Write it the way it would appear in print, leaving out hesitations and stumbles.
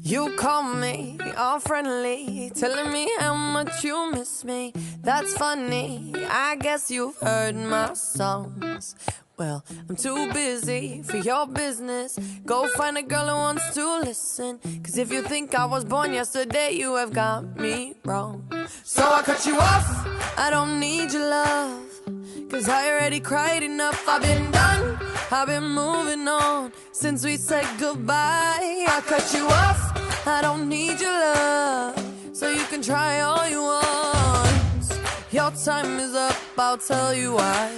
You call me all friendly, telling me how much you miss me. That's funny, I guess you've heard my songs. Well, I'm too busy for your business. Go find a girl who wants to listen. Cause if you think I was born yesterday, you have got me wrong. So I cut you off, I don't need your love. Cause I already cried enough, I've been done, I've been moving on since we said goodbye. I cut you off, I don't need your love. So you can try all you want. Your time is up, I'll tell you why.